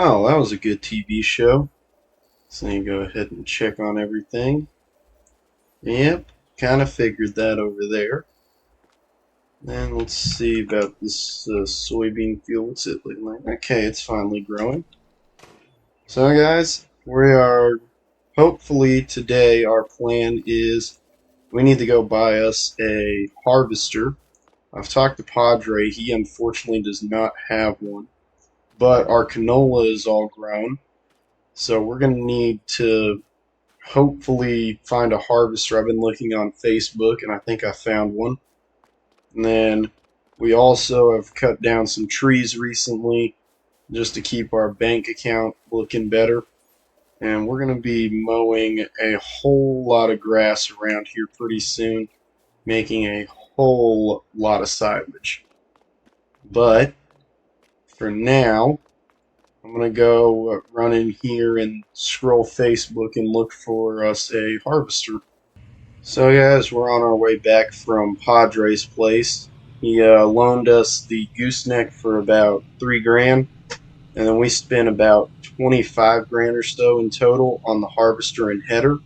Oh, that was a good TV show. So you go ahead and check on everything. Yep, kind of figured that over there. And let's see about this soybean field. What's it looking like? Okay, it's finally growing. So guys, we are hopefully today our plan is we need to go buy us a harvester. I've talked to Padre. He unfortunately does not have one. But our canola is all grown. So we're going to need to hopefully find a harvester. I've been looking on Facebook and I think I found one. And then we also have cut down some trees recently just to keep our bank account looking better. And we're going to be mowing a whole lot of grass around here pretty soon, making a whole lot of silage. But for now, I'm going to go run in here and scroll Facebook and look for us a harvester. So guys, we're on our way back from Padre's place. He loaned us the gooseneck for about 3 grand, and then we spent about 25 grand or so in total on the harvester and header.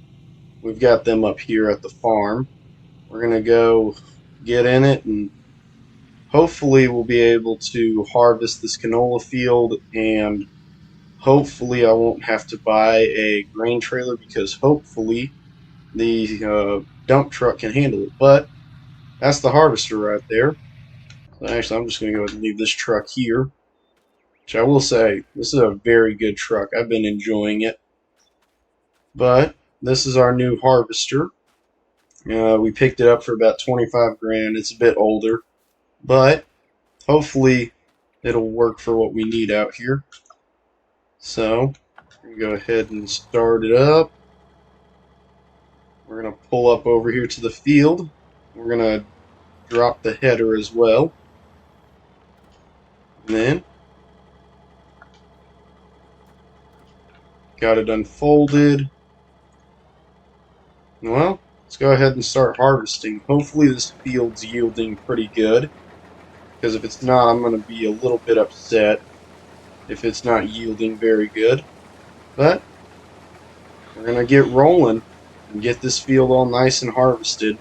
We've got them up here at the farm. We're going to go get in it, and hopefully we'll be able to harvest this canola field, and hopefully I won't have to buy a grain trailer because hopefully the dump truck can handle it. But that's the harvester right there. So actually, I'm just going to go ahead and leave this truck here, which I will say, this is a very good truck. I've been enjoying it. But this is our new harvester. We picked it up for about 25 grand. It's a bit older, but hopefully it'll work for what we need out here. So, we're going to go ahead and start it up. We're going to pull up over here to the field. We're going to drop the header as well. And then, got it unfolded. Well, let's go ahead and start harvesting. Hopefully this field's yielding pretty good, because if it's not, I'm going to be a little bit upset if it's not yielding very good. But we're going to get rolling and get this field all nice and harvested.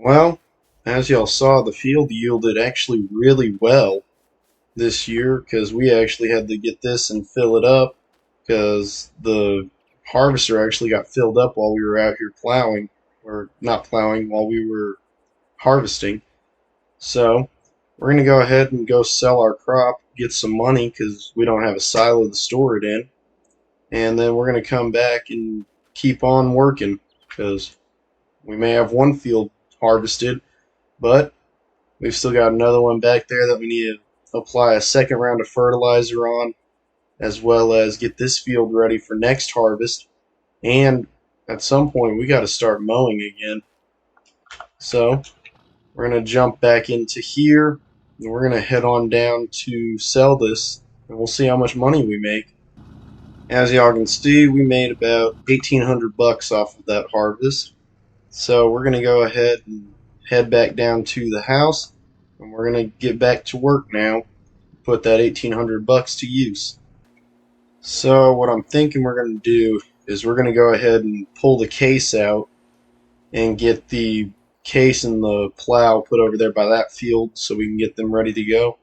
Well, as y'all saw, the field yielded actually really well this year, because we actually had to get this and fill it up because the harvester actually got filled up while we were out here plowing, or not plowing, while we were harvesting. So we're going to go ahead and go sell our crop, get some money because we don't have a silo to store it in, and then we're going to come back and keep on working because we may have one field harvested, but we've still got another one back there that we need to apply a second round of fertilizer on, as well as get this field ready for next harvest. And at some point, we got to start mowing again. So we're going to jump back into here, and we're going to head on down to sell this, and we'll see how much money we make. As y'all can see, we made about 1,800 bucks off of that harvest. So we're gonna go ahead and head back down to the house, and we're gonna get back to work now. Put that 1,800 bucks to use. So what I'm thinking we're gonna do is we're gonna go ahead and pull the case out and get the case and the plow put over there by that field so we can get them ready to go.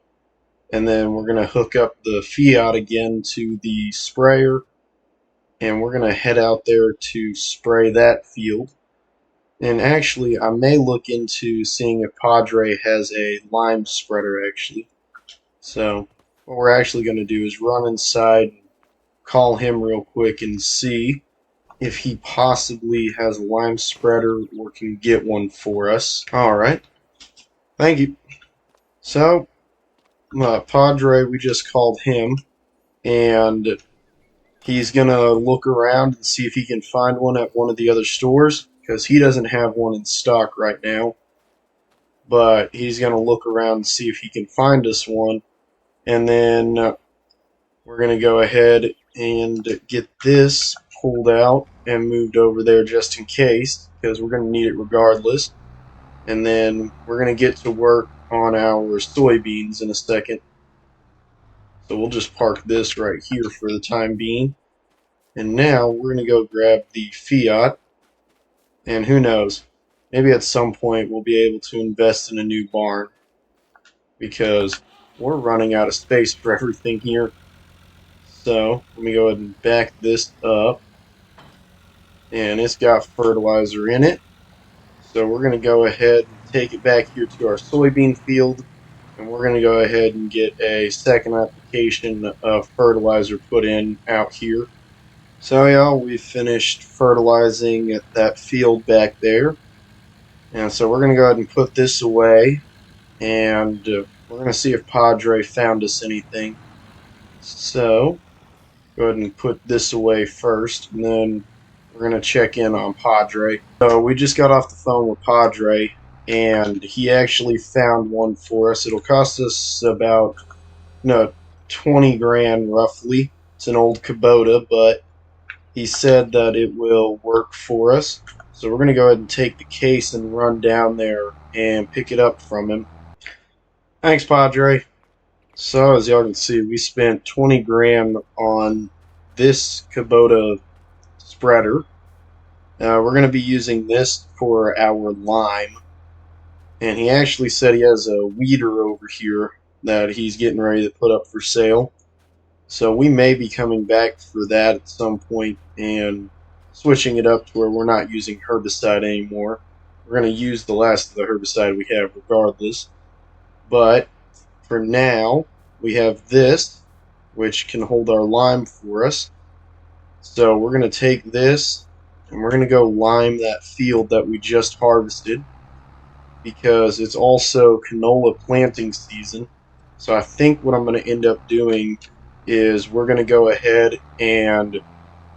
And then we're going to hook up the Fiat again to the sprayer, and we're going to head out there to spray that field. And actually, I may look into seeing if Padre has a lime spreader actually. So what we're actually going to do is run inside and call him real quick and see if he possibly has a lime spreader or can get one for us. Alright, thank you. So, Padre, we just called him, and he's gonna look around and see if he can find one at one of the other stores, because he doesn't have one in stock right now. But he's gonna look around and see if he can find us one, and then we're gonna go ahead and get this pulled out and moved over there just in case, because we're gonna need it regardless. And then we're gonna get to work on our soybeans in a second. So we'll just park this right here for the time being. And now we're going to go grab the Fiat. And who knows, maybe at some point we'll be able to invest in a new barn, because we're running out of space for everything here. So let me go ahead and back this up. And it's got fertilizer in it. So we're going to go ahead and take it back here to our soybean field. And we're going to go ahead and get a second application of fertilizer put in out here. So y'all, we finished fertilizing that field back there. And so we're going to go ahead and put this away. And we're going to see if Padre found us anything. So go ahead and put this away first, and then we're going to check in on Padre. So we just got off the phone with Padre, and he actually found one for us. It'll cost us about 20 grand roughly. It's an old Kubota, but he said that it will work for us. So we're going to go ahead and take the case and run down there and pick it up from him. Thanks, Padre. So as y'all can see, we spent 20 grand on this Kubota spreader. We're going to be using this for our lime. And he actually said he has a weeder over here that he's getting ready to put up for sale. So we may be coming back for that at some point and switching it up to where we're not using herbicide anymore. We're going to use the last of the herbicide we have regardless. But for now, we have this, which can hold our lime for us. So we're going to take this and we're going to go lime that field that we just harvested, because it's also canola planting season. So I think what I'm going to end up doing is we're going to go ahead and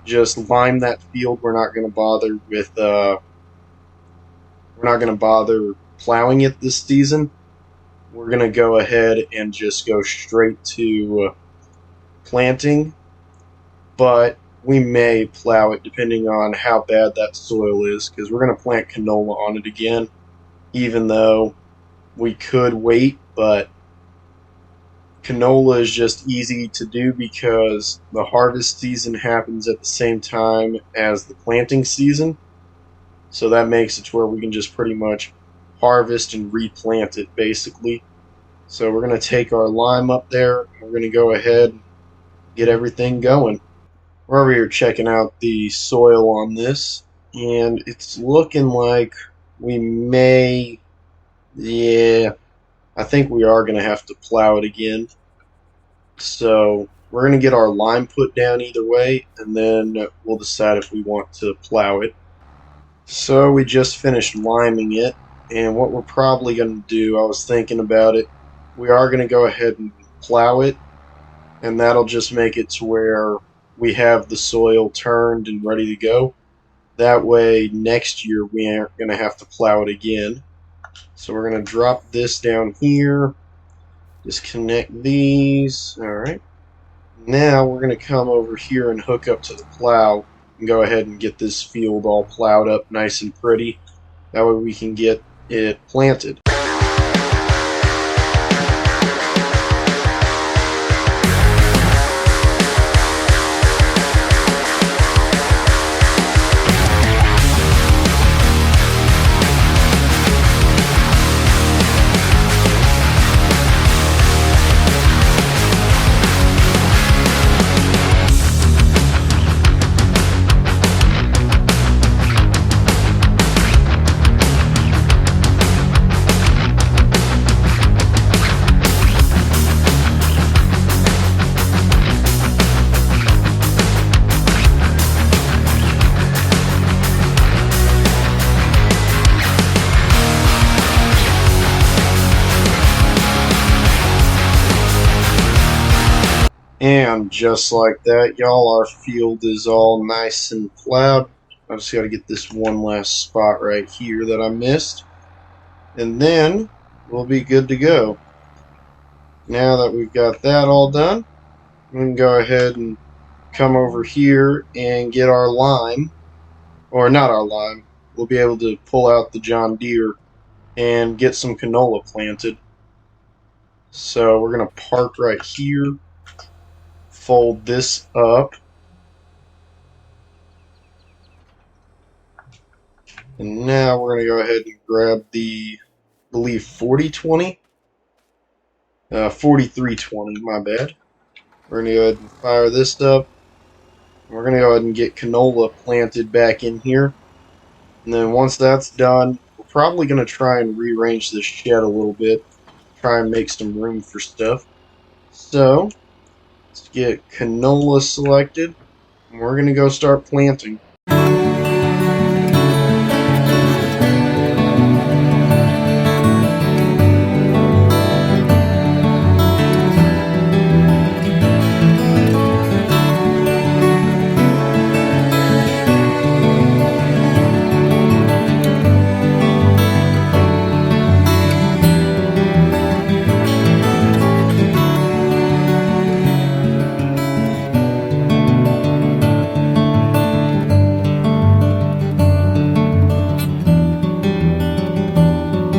just lime that field. We're not going to bother with plowing it this season. We're going to go ahead and just go straight to planting, but we may plow it depending on how bad that soil is, because we're going to plant canola on it again, even though we could wait. But canola is just easy to do because the harvest season happens at the same time as the planting season. So that makes it to where we can just pretty much harvest and replant it basically. So we're going to take our lime up there, and we're going to go ahead and get everything going. We're over here checking out the soil on this, and it's looking like we may, yeah, I think we are going to have to plow it again. So we're going to get our lime put down either way, and then we'll decide if we want to plow it. So we just finished liming it, and what we're probably going to do, I was thinking about it, we are going to go ahead and plow it, and that'll just make it to where we have the soil turned and ready to go. That way next year we aren't going to have to plow it again. So we're going to drop this down here, disconnect these, alright. Now we're going to come over here and hook up to the plow and go ahead and get this field all plowed up nice and pretty. That way we can get it planted. And just like that, y'all, our field is all nice and plowed. I just got to get this one last spot right here that I missed. And then we'll be good to go. Now that we've got that all done, we can go ahead and come over here and get our lime. Or not our lime. We'll be able to pull out the John Deere and get some canola planted. So we're going to park right here, fold this up, and now we're going to go ahead and grab the, I believe, 4020? 4320, my bad. We're going to go ahead and fire this up. We're going to go ahead and get canola planted back in here. And then once that's done, we're probably going to try and rearrange this shed a little bit, try and make some room for stuff. So let's get canola selected, and we're going to go start planting.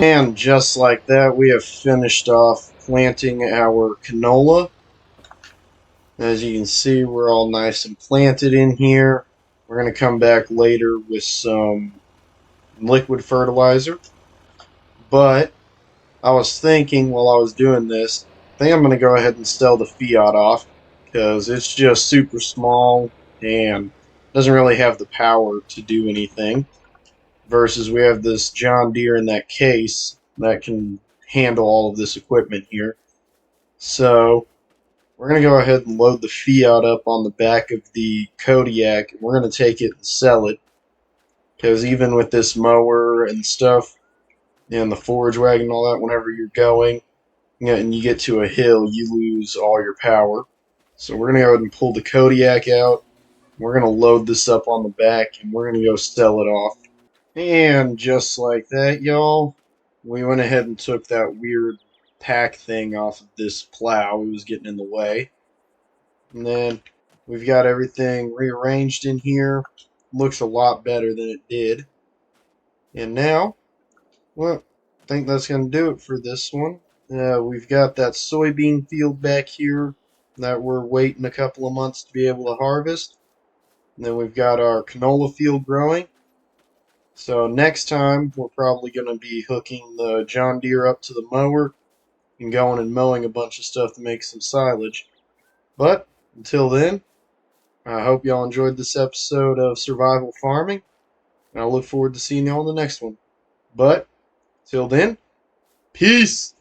And just like that, we have finished off planting our canola. As you can see, we're all nice and planted in here. We're going to come back later with some liquid fertilizer. But I was thinking while I was doing this, I think I'm going to go ahead and sell the Fiat off because it's just super small and doesn't really have the power to do anything. Versus we have this John Deere in that case that can handle all of this equipment here. So we're going to go ahead and load the Fiat up on the back of the Kodiak, and we're going to take it and sell it. Because even with this mower and stuff, and the forage wagon and all that, whenever you're going, and you get to a hill, you lose all your power. So we're going to go ahead and pull the Kodiak out. We're going to load this up on the back, and we're going to go sell it off. And just like that, y'all, we went ahead and took that weird pack thing off of this plow. It was getting in the way. And then we've got everything rearranged in here. Looks a lot better than it did. And now, well, I think that's going to do it for this one. We've got that soybean field back here that we're waiting a couple of months to be able to harvest. And then we've got our canola field growing. So next time, we're probably going to be hooking the John Deere up to the mower and going and mowing a bunch of stuff to make some silage. But until then, I hope y'all enjoyed this episode of Survival Farming, and I look forward to seeing y'all in the next one. But till then, peace!